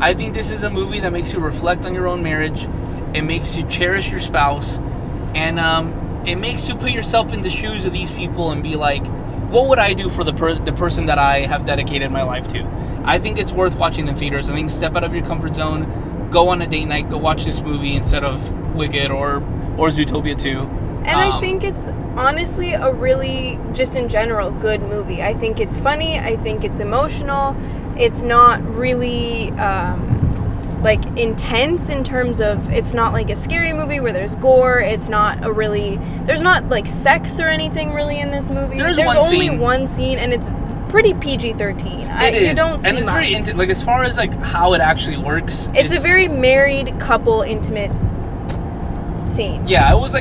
I think this is a movie that makes you reflect on your own marriage. It makes you cherish your spouse, and it makes you put yourself in the shoes of these people and be like, what would I do for the person that I have dedicated my life to? I think it's worth watching in theaters. I think step out of your comfort zone, go on a date night, go watch this movie instead of Wicked or Zootopia 2. And I think it's honestly a really, just in general, good movie. I think it's funny. I think it's emotional. It's not really, intense in terms of, it's not like a scary movie where there's gore. It's not there's not, sex or anything really in this movie. There's only one scene, and it's pretty PG-13. It is. You don't see and it's much. very, as far as, how it actually works. It's a very married couple intimate scene. Yeah, it was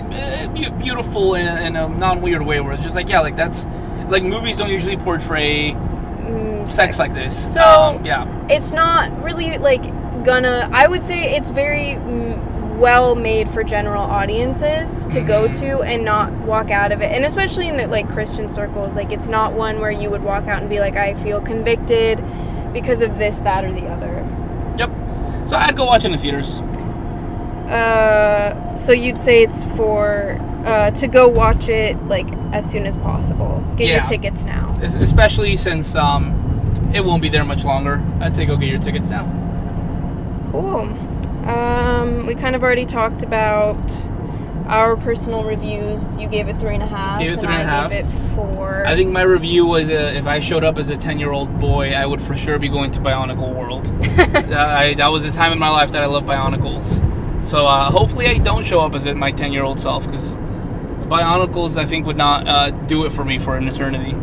beautiful in a non-weird way where it's just that's movies don't usually portray sex like this. So yeah, it's not really I would say it's very well made for general audiences to go to and not walk out of it, and especially in the Christian circles, it's not one where you would walk out and be like, I feel convicted because of this, that, or the other. Yep. So I'd go watch it in the theaters. So you'd say it's for to go watch it as soon as possible. Get your tickets now. Especially since it won't be there much longer. I'd say go get your tickets now. Cool. We kind of already talked about our personal reviews. You gave it 3.5. Gave it 3.5. I gave it 4. I think my review was if I showed up as a 10-year-old boy, I would for sure be going to Bionicle World. That was a time in my life that I loved Bionicles. So hopefully I don't show up as my 10-year-old self, because Bionicles, I think, would not do it for me for an eternity.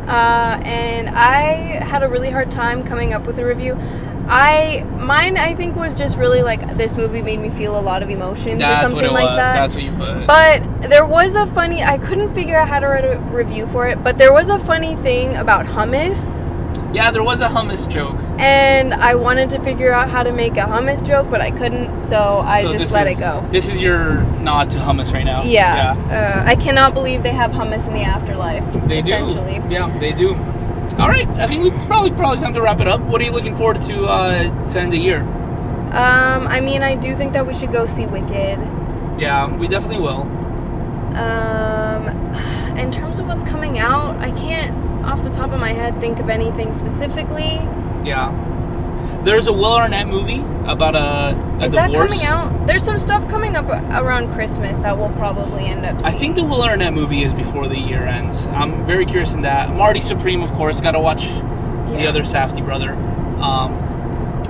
And I had a really hard time coming up with a review. Mine, I think, was just really this movie made me feel a lot of emotions or something like that. That's what you put. But there was I couldn't figure out how to write a review for it, but there was a funny thing about hummus. Yeah, there was a hummus joke. And I wanted to figure out how to make a hummus joke, but I couldn't, so I just let it go. This is your nod to hummus right now. Yeah. I cannot believe they have hummus in the afterlife. They essentially. do. Yeah, they do. All right, I think it's probably time to wrap it up. What are you looking forward to end the year? I do think that we should go see Wicked. Yeah, we definitely will. In terms of what's coming out, I can't, off the top of my head, think of anything specifically. Yeah. There's a Will Arnett movie about a divorce. Is that coming out? There's some stuff coming up around Christmas that we'll probably end up seeing. I think the Will Arnett movie is before the year ends. I'm very curious in that. Marty Supreme, of course. Got to watch the other Safdie brother.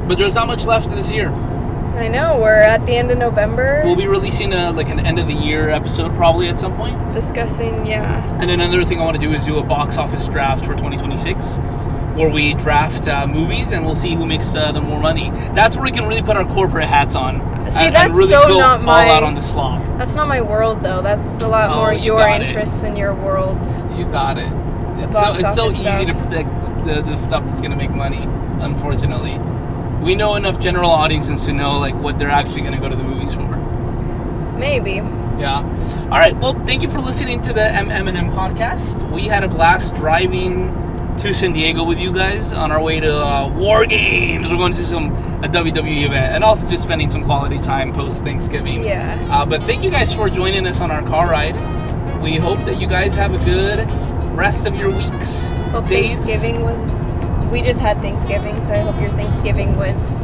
But there's not much left this year. I know. We're at the end of November. We'll be releasing an end of the year episode probably at some point. Discussing, yeah. And then another thing I want to do is do a box office draft for 2026. Where we draft movies and we'll see who makes the more money. That's where we can really put our corporate hats on. See, and really so go not my... all out on the slop. That's not my world, though. That's a lot more your interests in your world. You got it. It's so easy to predict the stuff that's going to make money, unfortunately. We know enough general audiences to know what they're actually going to go to the movies for. Maybe. Yeah. All right. Well, thank you for listening to the M&M podcast. We had a blast driving to San Diego with you guys on our way to War Games. We're going to a WWE event, and also just spending some quality time post Thanksgiving. Yeah. But thank you guys for joining us on our car ride. We hope that you guys have a good rest of your weeks. Hope days. Thanksgiving was. We just had Thanksgiving, so I hope your Thanksgiving was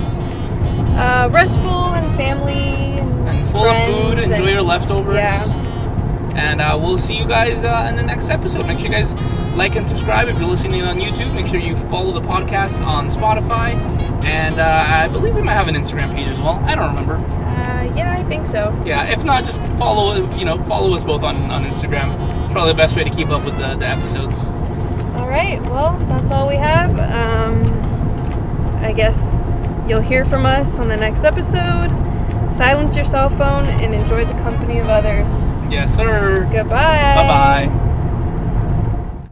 restful and family and full of food. Enjoy your leftovers. Yeah. And we'll see you guys in the next episode. Make sure you guys like and subscribe if you're listening on YouTube. Make sure you follow the podcast on Spotify. And I believe we might have an Instagram page as well. I don't remember. Yeah, I think so. Yeah, if not, just follow us both on Instagram. It's probably the best way to keep up with the episodes. All right, well, that's all we have. I guess you'll hear from us on the next episode. Silence your cell phone and enjoy the company of others. Yes, sir. Goodbye. Bye-bye.